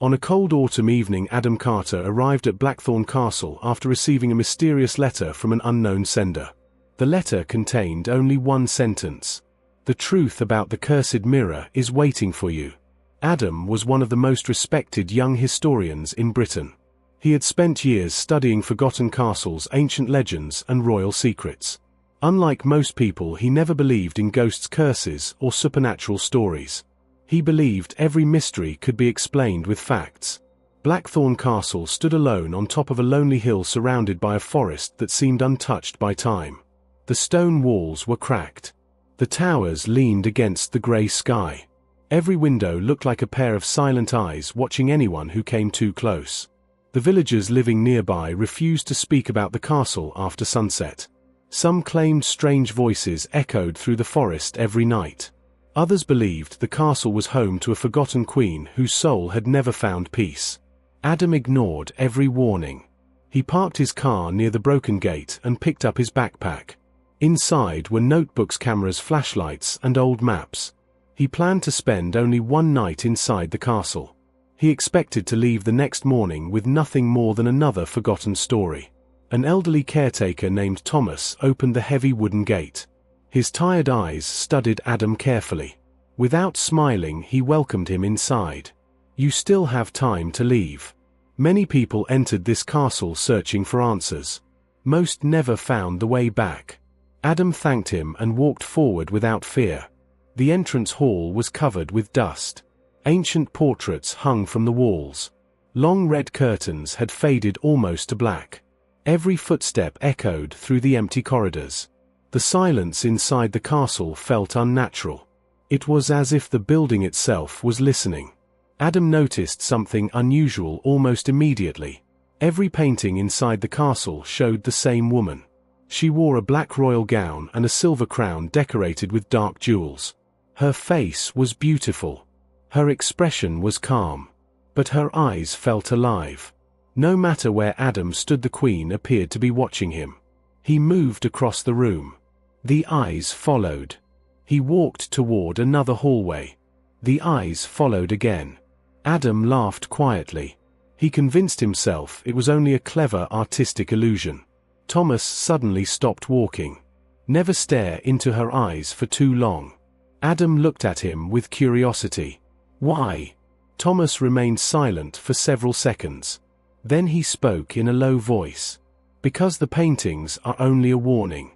On a cold autumn evening, Adam Carter arrived at Blackthorn Castle after receiving a mysterious letter from an unknown sender. The letter contained only one sentence: "The truth about the cursed mirror is waiting for you." Adam was one of the most respected young historians in Britain. He had spent years studying forgotten castles, ancient legends, and royal secrets. Unlike most people, he never believed in ghosts, curses, or supernatural stories. He believed every mystery could be explained with facts. Blackthorn Castle stood alone on top of a lonely hill surrounded by a forest that seemed untouched by time. The stone walls were cracked. The towers leaned against the grey sky. Every window looked like a pair of silent eyes watching anyone who came too close. The villagers living nearby refused to speak about the castle after sunset. Some claimed strange voices echoed through the forest every night. Others believed the castle was home to a forgotten queen whose soul had never found peace. Adam ignored every warning. He parked his car near the broken gate and picked up his backpack. Inside were notebooks, cameras, flashlights, and old maps. He planned to spend only one night inside the castle. He expected to leave the next morning with nothing more than another forgotten story. An elderly caretaker named Thomas opened the heavy wooden gate. His tired eyes studied Adam carefully. Without smiling, he welcomed him inside. "You still have time to leave." Many people entered this castle searching for answers. Most never found the way back. Adam thanked him and walked forward without fear. The entrance hall was covered with dust. Ancient portraits hung from the walls. Long red curtains had faded almost to black. Every footstep echoed through the empty corridors. The silence inside the castle felt unnatural. It was as if the building itself was listening. Adam noticed something unusual almost immediately. Every painting inside the castle showed the same woman. She wore a black royal gown and a silver crown decorated with dark jewels. Her face was beautiful. Her expression was calm. But her eyes felt alive. No matter where Adam stood, the queen appeared to be watching him. He moved across the room. The eyes followed. He walked toward another hallway. The eyes followed again. Adam laughed quietly. He convinced himself it was only a clever artistic illusion. Thomas suddenly stopped walking. Never stare into her eyes for too long. Adam looked at him with curiosity. "Why?" Thomas remained silent for several seconds. Then he spoke in a low voice. "Because the paintings are only a warning.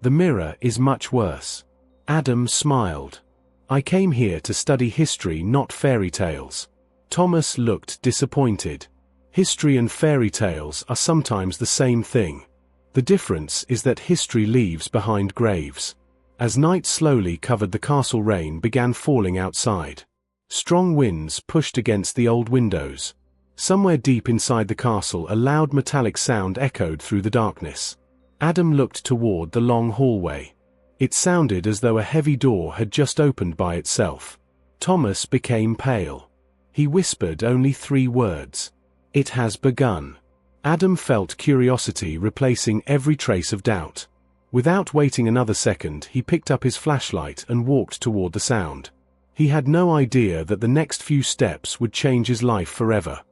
The mirror is much worse." Adam smiled. "I came here to study history, not fairy tales." Thomas looked disappointed. History and fairy tales are sometimes the same thing. The difference is that history leaves behind graves. As night slowly covered the castle, rain began falling outside. Strong winds pushed against the old windows. Somewhere deep inside the castle, a loud metallic sound echoed through the darkness. Adam looked toward the long hallway. It sounded as though a heavy door had just opened by itself. Thomas became pale. He whispered only 3 words. "It has begun." Adam felt curiosity replacing every trace of doubt. Without waiting another second, he picked up his flashlight and walked toward the sound. He had no idea that the next few steps would change his life forever.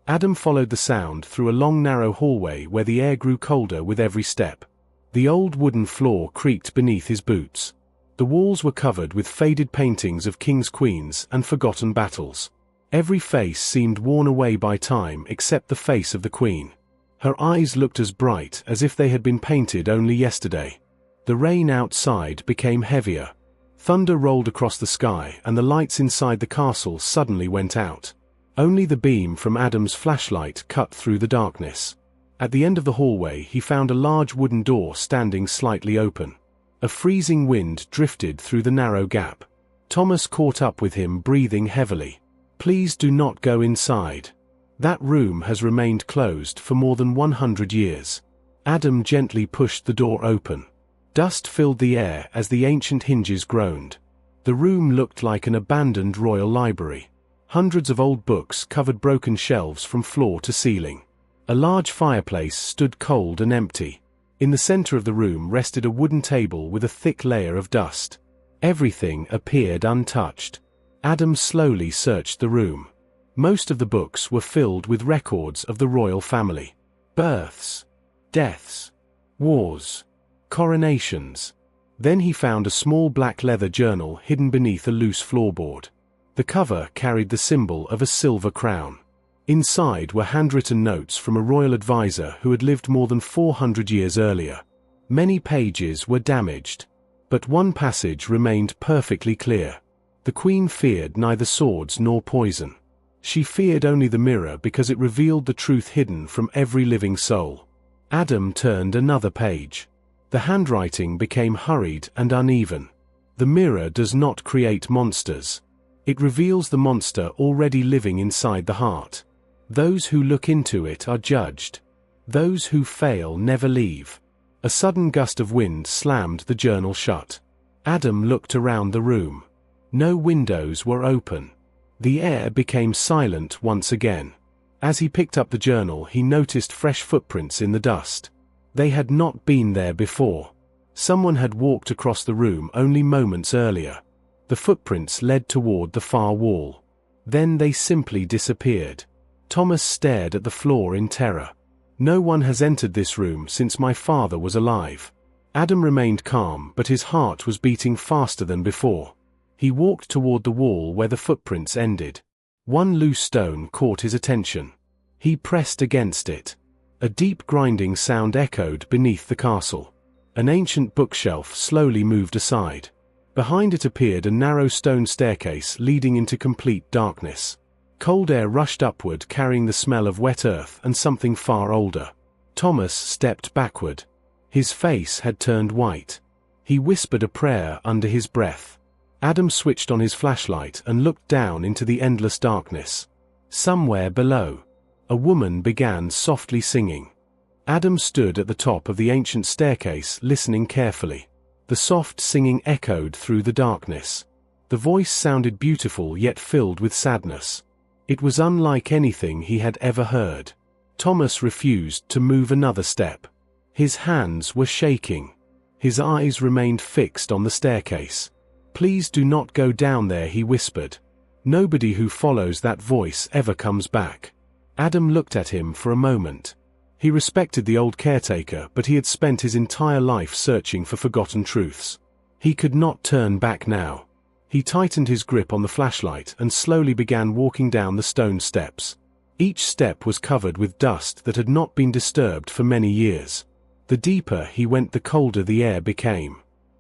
Adam followed the sound through a long narrow hallway where the air grew colder with every step. The old wooden floor creaked beneath his boots. The walls were covered with faded paintings of kings, queens, and forgotten battles. Every face seemed worn away by time except the face of the queen. Her eyes looked as bright as if they had been painted only yesterday. The rain outside became heavier. Thunder rolled across the sky and the lights inside the castle suddenly went out. Only the beam from Adam's flashlight cut through the darkness. At the end of the hallway, he found a large wooden door standing slightly open. A freezing wind drifted through the narrow gap. Thomas caught up with him, breathing heavily. "Please do not go inside. That room has remained closed for more than 100 years." Adam gently pushed the door open. Dust filled the air as the ancient hinges groaned. The room looked like an abandoned royal library. Hundreds of old books covered broken shelves from floor to ceiling. A large fireplace stood cold and empty. In the center of the room rested a wooden table with a thick layer of dust. Everything appeared untouched. Adam slowly searched the room. Most of the books were filled with records of the royal family. Births, deaths, wars, coronations. Then he found a small black leather journal hidden beneath a loose floorboard. The cover carried the symbol of a silver crown. Inside were handwritten notes from a royal advisor who had lived more than 400 years earlier. Many pages were damaged, but one passage remained perfectly clear. The queen feared neither swords nor poison. She feared only the mirror because it revealed the truth hidden from every living soul. Adam turned another page. The handwriting became hurried and uneven. The mirror does not create monsters. It reveals the monster already living inside the heart. Those who look into it are judged. Those who fail never leave. A sudden gust of wind slammed the journal shut. Adam looked around the room. No windows were open. The air became silent once again. As he picked up the journal, he noticed fresh footprints in the dust. They had not been there before. Someone had walked across the room only moments earlier. The footprints led toward the far wall. Then they simply disappeared. Thomas stared at the floor in terror. No one has entered this room since my father was alive. Adam remained calm, but his heart was beating faster than before. He walked toward the wall where the footprints ended. One loose stone caught his attention. He pressed against it. A deep grinding sound echoed beneath the castle. An ancient bookshelf slowly moved aside. Behind it appeared a narrow stone staircase leading into complete darkness. Cold air rushed upward, carrying the smell of wet earth and something far older. Thomas stepped backward. His face had turned white. He whispered a prayer under his breath. Adam switched on his flashlight and looked down into the endless darkness. Somewhere below, a woman began softly singing. Adam stood at the top of the ancient staircase, listening carefully. The soft singing echoed through the darkness. The voice sounded beautiful yet filled with sadness. It was unlike anything he had ever heard. Thomas refused to move another step. His hands were shaking. His eyes remained fixed on the staircase. "Please do not go down there," he whispered. "Nobody who follows that voice ever comes back." Adam looked at him for a moment. He respected the old caretaker, but he had spent his entire life searching for forgotten truths. He could not turn back now. He tightened his grip on the flashlight and slowly began walking down the stone steps. Each step was covered with dust that had not been disturbed for many years. The deeper he went, the colder the air became.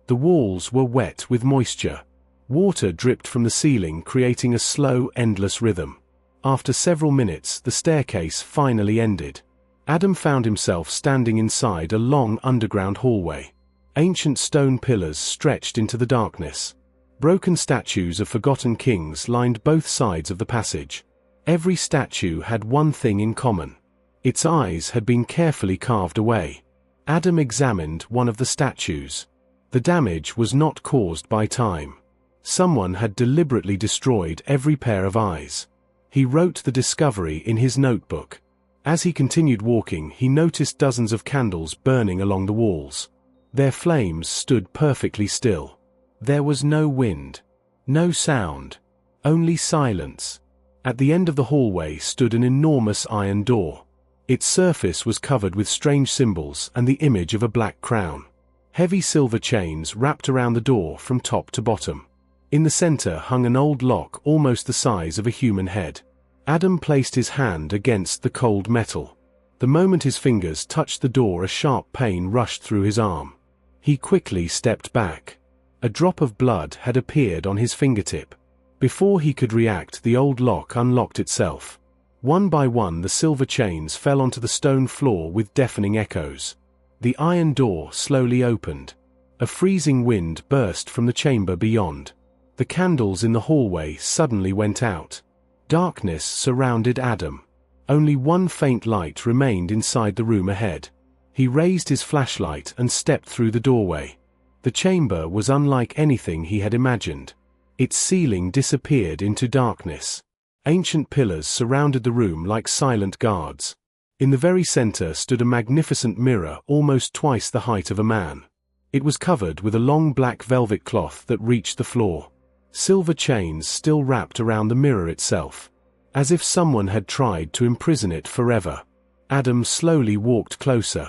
The walls were wet with moisture. Water dripped from the ceiling, creating a slow, endless rhythm. After several minutes, the staircase finally ended. Adam found himself standing inside a long underground hallway. Ancient stone pillars stretched into the darkness. Broken statues of forgotten kings lined both sides of the passage. Every statue had one thing in common. Its eyes had been carefully carved away. Adam examined one of the statues. The damage was not caused by time. Someone had deliberately destroyed every pair of eyes. He wrote the discovery in his notebook. As he continued walking, he noticed dozens of candles burning along the walls. Their flames stood perfectly still. There was no wind, no sound, only silence. At the end of the hallway stood an enormous iron door. Its surface was covered with strange symbols and the image of a black crown. Heavy silver chains wrapped around the door from top to bottom. In the center hung an old lock almost the size of a human head. Adam placed his hand against the cold metal. The moment his fingers touched the door, a sharp pain rushed through his arm. He quickly stepped back. A drop of blood had appeared on his fingertip. Before he could react, the old lock unlocked itself. One by one, the silver chains fell onto the stone floor with deafening echoes. The iron door slowly opened. A freezing wind burst from the chamber beyond. The candles in the hallway suddenly went out. Darkness surrounded Adam. Only one faint light remained inside the room ahead. He raised his flashlight and stepped through the doorway. The chamber was unlike anything he had imagined. Its ceiling disappeared into darkness. Ancient pillars surrounded the room like silent guards. In the very center stood a magnificent mirror almost twice the height of a man. It was covered with a long black velvet cloth that reached the floor. Silver chains still wrapped around the mirror itself. as if someone had tried to imprison it forever. Adam slowly walked closer.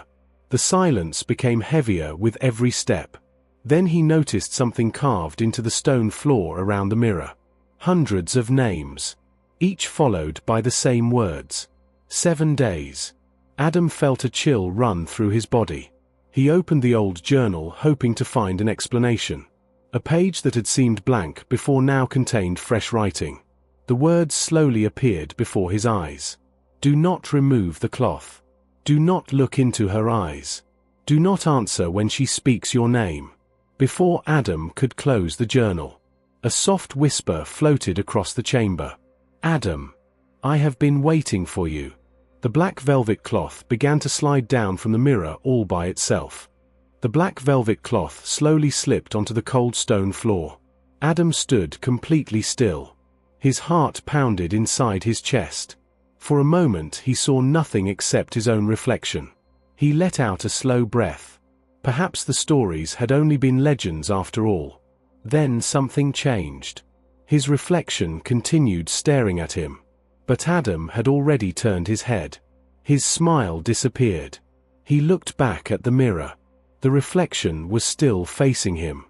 The silence became heavier with every step. Then he noticed something carved into the stone floor around the mirror. Hundreds of names, each followed by the same words. 7 days. Adam felt a chill run through his body. He opened the old journal, hoping to find an explanation. A page that had seemed blank before now contained fresh writing. The words slowly appeared before his eyes. Do not remove the cloth. Do not look into her eyes. Do not answer when she speaks your name. Before Adam could close the journal, a soft whisper floated across the chamber. Adam, I have been waiting for you. The black velvet cloth began to slide down from the mirror all by itself. The black velvet cloth slowly slipped onto the cold stone floor. Adam stood completely still. His heart pounded inside his chest. For a moment he saw nothing except his own reflection. He let out a slow breath. Perhaps the stories had only been legends after all. Then something changed. His reflection continued staring at him. But Adam had already turned his head. His smile disappeared. He looked back at the mirror. The reflection was still facing him.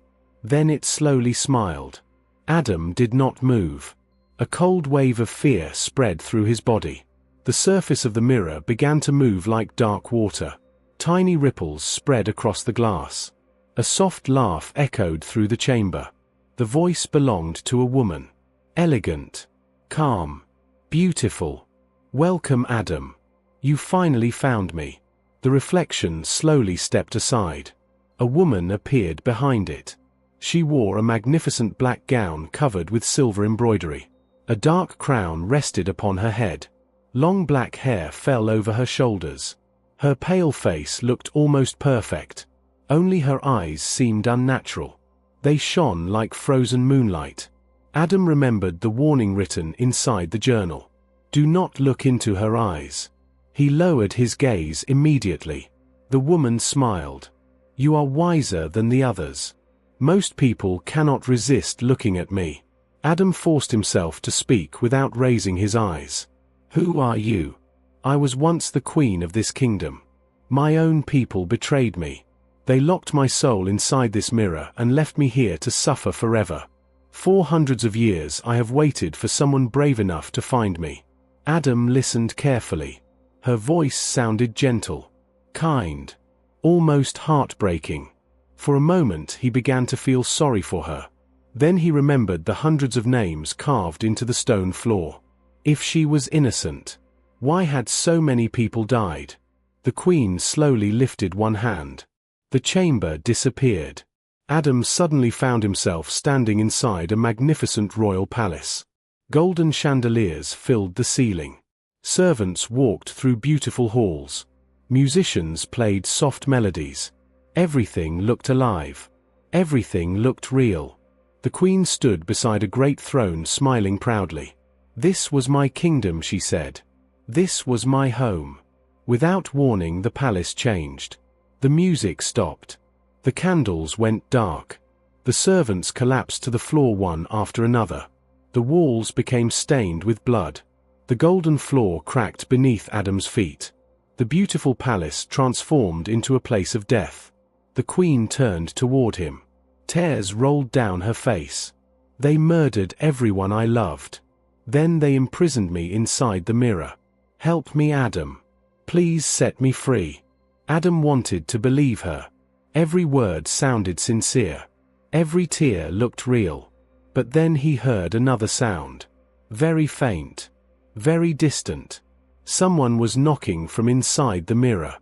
Then it slowly smiled. Adam did not move. A cold wave of fear spread through his body. The surface of the mirror began to move like dark water. Tiny ripples spread across the glass. A soft laugh echoed through the chamber. The voice belonged to a woman. Elegant. Calm. Beautiful. Welcome, Adam. You finally found me. The reflection slowly stepped aside. A woman appeared behind it. She wore a magnificent black gown covered with silver embroidery. A dark crown rested upon her head. Long black hair fell over her shoulders. Her pale face looked almost perfect. Only her eyes seemed unnatural. They shone like frozen moonlight. Adam remembered the warning written inside the journal. Do not look into her eyes. He lowered his gaze immediately. The woman smiled. You are wiser than the others. Most people cannot resist looking at me. Adam forced himself to speak without raising his eyes. Who are you? I was once the queen of this kingdom. My own people betrayed me. They locked my soul inside this mirror and left me here to suffer forever. For hundreds of years I have waited for someone brave enough to find me. Adam listened carefully. Her voice sounded gentle, kind, almost heartbreaking. For a moment he began to feel sorry for her. Then he remembered the hundreds of names carved into the stone floor. If she was innocent, why had so many people died? The queen slowly lifted one hand. The chamber disappeared. Adam suddenly found himself standing inside a magnificent royal palace. Golden chandeliers filled the ceiling. Servants walked through beautiful halls. Musicians played soft melodies. Everything looked alive. Everything looked real. The queen stood beside a great throne, smiling proudly. This was my kingdom, she said. This was my home. Without warning, the palace changed. The music stopped. The candles went dark. The servants collapsed to the floor one after another. The walls became stained with blood. The golden floor cracked beneath Adam's feet. The beautiful palace transformed into a place of death. The queen turned toward him. Tears rolled down her face. They murdered everyone I loved. Then they imprisoned me inside the mirror. Help me, Adam. Please set me free. Adam wanted to believe her. Every word sounded sincere. Every tear looked real. But then he heard another sound. Very faint. Very distant. Someone was knocking from inside the mirror.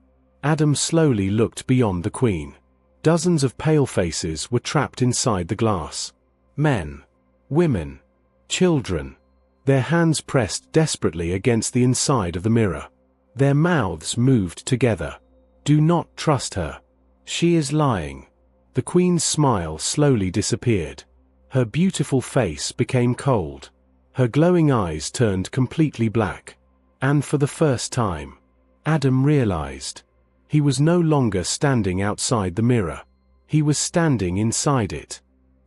Adam slowly looked beyond the queen. Dozens of pale faces were trapped inside the glass. Men. Women. Children. Their hands pressed desperately against the inside of the mirror. Their mouths moved together. Do not trust her. She is lying. The queen's smile slowly disappeared. Her beautiful face became cold. Her glowing eyes turned completely black. And for the first time, Adam realized. He was no longer standing outside the mirror. He was standing inside it.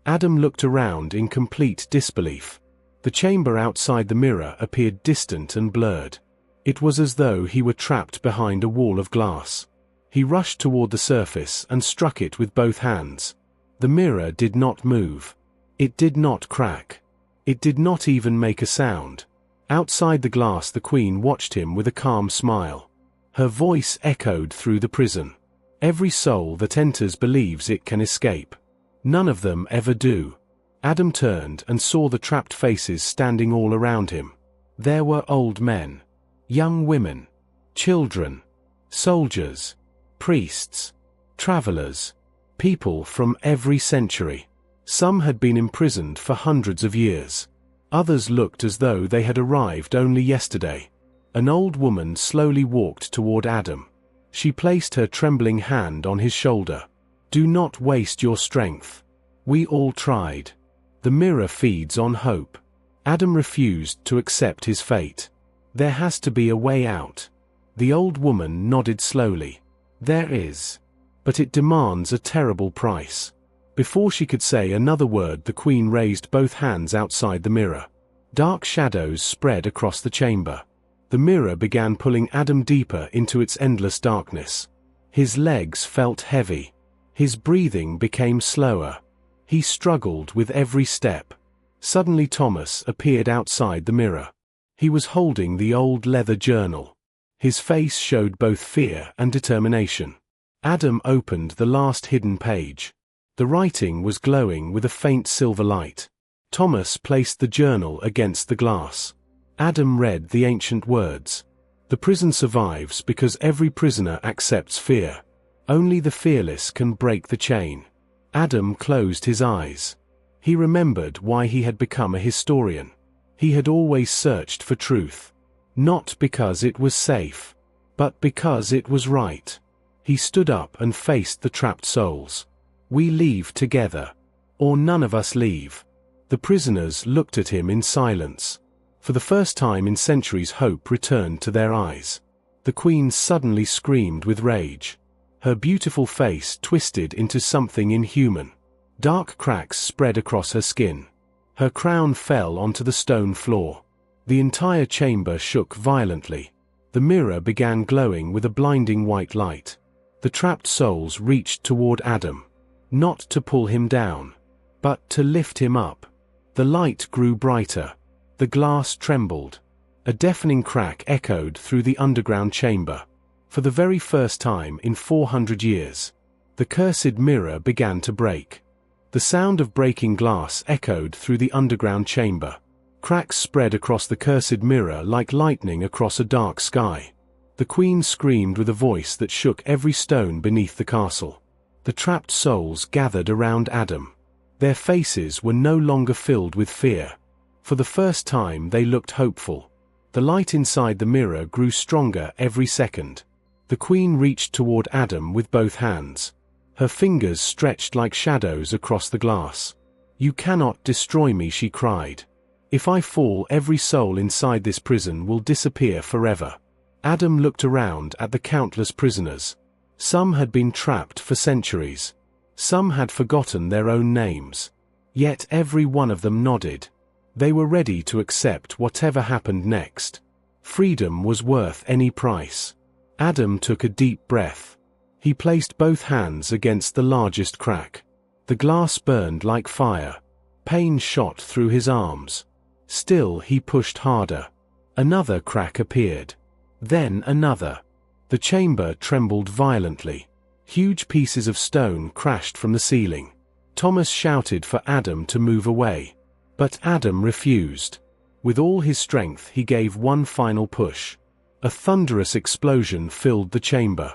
Adam looked around in complete disbelief. The chamber outside the mirror appeared distant and blurred. It was as though he were trapped behind a wall of glass. He rushed toward the surface and struck it with both hands. The mirror did not move. It did not crack. It did not even make a sound. Outside the glass, the Queen watched him with a calm smile. Her voice echoed through the prison. Every soul that enters believes it can escape. None of them ever do. Adam turned and saw the trapped faces standing all around him. There were old men, young women, children, soldiers, priests, travelers, people from every century. Some had been imprisoned for hundreds of years. Others looked as though they had arrived only yesterday. An old woman slowly walked toward Adam. She placed her trembling hand on his shoulder. "Do not waste your strength. We all tried. The mirror feeds on hope." Adam refused to accept his fate. "There has to be a way out." The old woman nodded slowly. "There is. But it demands a terrible price." Before she could say another word, the Queen raised both hands outside the mirror. Dark shadows spread across the chamber. The mirror began pulling Adam deeper into its endless darkness. His legs felt heavy. His breathing became slower. He struggled with every step. Suddenly Thomas appeared outside the mirror. He was holding the old leather journal. His face showed both fear and determination. Adam opened the last hidden page. The writing was glowing with a faint silver light. Thomas placed the journal against the glass. Adam read the ancient words. "The prison survives because every prisoner accepts fear. Only the fearless can break the chain." Adam closed his eyes. He remembered why he had become a historian. He had always searched for truth. Not because it was safe, but because it was right. He stood up and faced the trapped souls. "We leave together, or none of us leave." The prisoners looked at him in silence. For the first time in centuries, hope returned to their eyes. The Queen suddenly screamed with rage. Her beautiful face twisted into something inhuman. Dark cracks spread across her skin. Her crown fell onto the stone floor. The entire chamber shook violently. The mirror began glowing with a blinding white light. The trapped souls reached toward Adam. Not to pull him down, but to lift him up. The light grew brighter. The glass trembled. A deafening crack echoed through the underground chamber. For the very first time in 400 years, the cursed mirror began to break. The sound of breaking glass echoed through the underground chamber. Cracks spread across the cursed mirror like lightning across a dark sky. The Queen screamed with a voice that shook every stone beneath the castle. The trapped souls gathered around Adam. Their faces were no longer filled with fear. For the first time they looked hopeful. The light inside the mirror grew stronger every second. The Queen reached toward Adam with both hands. Her fingers stretched like shadows across the glass. "You cannot destroy me," she cried. "If I fall, every soul inside this prison will disappear forever." Adam looked around at the countless prisoners. Some had been trapped for centuries. Some had forgotten their own names. Yet every one of them nodded. They were ready to accept whatever happened next. Freedom was worth any price. Adam took a deep breath. He placed both hands against the largest crack. The glass burned like fire. Pain shot through his arms. Still he pushed harder. Another crack appeared. Then another. The chamber trembled violently. Huge pieces of stone crashed from the ceiling. Thomas shouted for Adam to move away. But Adam refused. With all his strength he gave one final push. A thunderous explosion filled the chamber.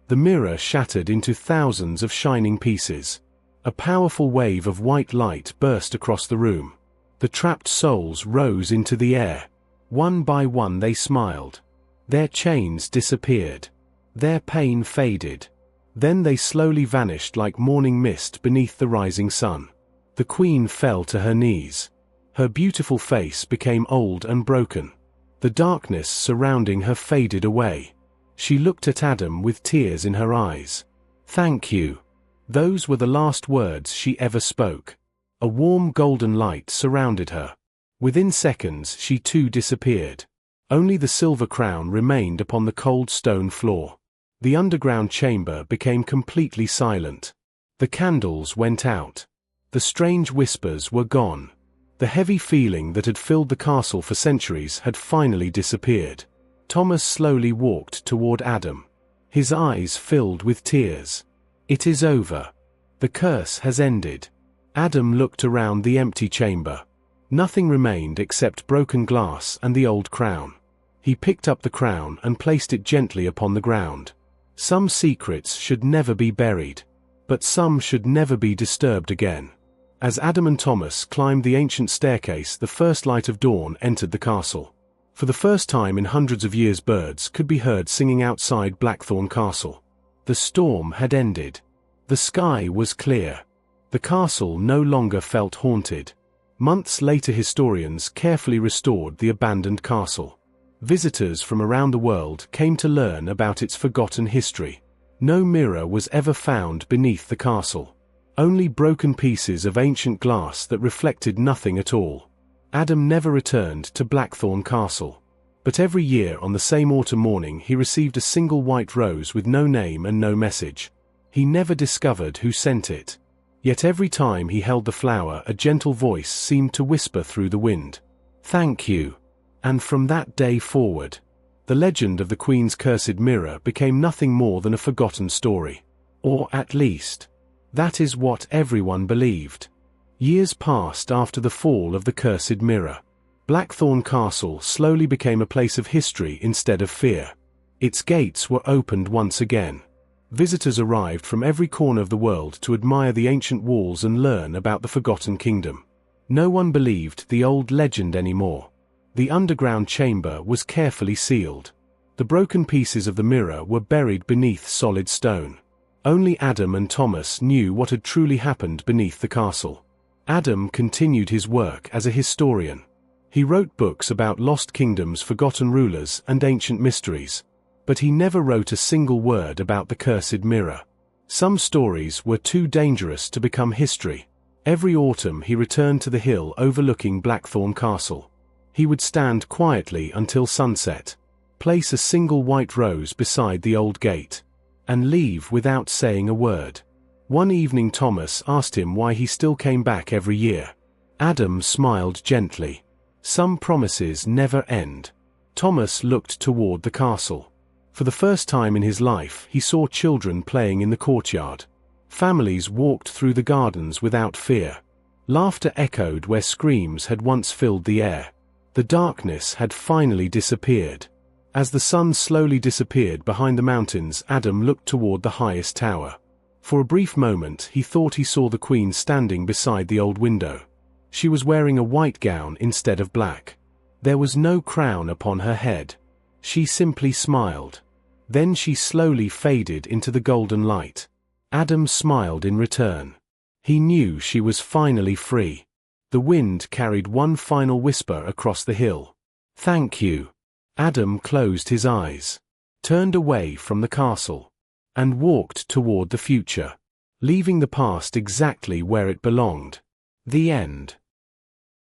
The mirror shattered into thousands of shining pieces. A powerful wave of white light burst across the room. The trapped souls rose into the air. One by one they smiled. Their chains disappeared. Their pain faded. Then they slowly vanished like morning mist beneath the rising sun. The Queen fell to her knees. Her beautiful face became old and broken. The darkness surrounding her faded away. She looked at Adam with tears in her eyes. "Thank you." Those were the last words she ever spoke. A warm golden light surrounded her. Within seconds she too disappeared. Only the silver crown remained upon the cold stone floor. The underground chamber became completely silent. The candles went out. The strange whispers were gone. The heavy feeling that had filled the castle for centuries had finally disappeared. Thomas slowly walked toward Adam. His eyes filled with tears. It is over. The curse has ended. Adam looked around the empty chamber. Nothing remained except broken glass and the old crown. He picked up the crown and placed it gently upon the ground. Some secrets should never be buried, but some should never be disturbed again. As Adam and Thomas climbed the ancient staircase, the first light of dawn entered the castle. For the first time in hundreds of years, birds could be heard singing outside Blackthorn Castle. The storm had ended. The sky was clear. The castle no longer felt haunted. Months later, historians carefully restored the abandoned castle. Visitors from around the world came to learn about its forgotten history. No mirror was ever found beneath the castle. Only broken pieces of ancient glass that reflected nothing at all. Adam never returned to Blackthorn Castle. But every year on the same autumn morning he received a single white rose with no name and no message. He never discovered who sent it. Yet every time he held the flower, a gentle voice seemed to whisper through the wind, "Thank you." And from that day forward, the legend of the Queen's cursed mirror became nothing more than a forgotten story. Or at least, that is what everyone believed. Years passed after the fall of the cursed mirror. Blackthorn Castle slowly became a place of history instead of fear. Its gates were opened once again. Visitors arrived from every corner of the world to admire the ancient walls and learn about the forgotten kingdom. No one believed the old legend anymore. The underground chamber was carefully sealed. The broken pieces of the mirror were buried beneath solid stone. Only Adam and Thomas knew what had truly happened beneath the castle. Adam continued his work as a historian. He wrote books about lost kingdoms, forgotten rulers, and ancient mysteries. But he never wrote a single word about the cursed mirror. Some stories were too dangerous to become history. Every autumn he returned to the hill overlooking Blackthorn Castle. He would stand quietly until sunset, place a single white rose beside the old gate, and leave without saying a word. One evening Thomas asked him why he still came back every year. Adam smiled gently. Some promises never end. Thomas looked toward the castle. For the first time in his life he saw children playing in the courtyard. Families walked through the gardens without fear. Laughter echoed where screams had once filled the air. The darkness had finally disappeared. As the sun slowly disappeared behind the mountains, Adam looked toward the highest tower. For a brief moment he thought he saw the Queen standing beside the old window. She was wearing a white gown instead of black. There was no crown upon her head. She simply smiled. Then she slowly faded into the golden light. Adam smiled in return. He knew she was finally free. The wind carried one final whisper across the hill. "Thank you." Adam closed his eyes, turned away from the castle, and walked toward the future, leaving the past exactly where it belonged. The end.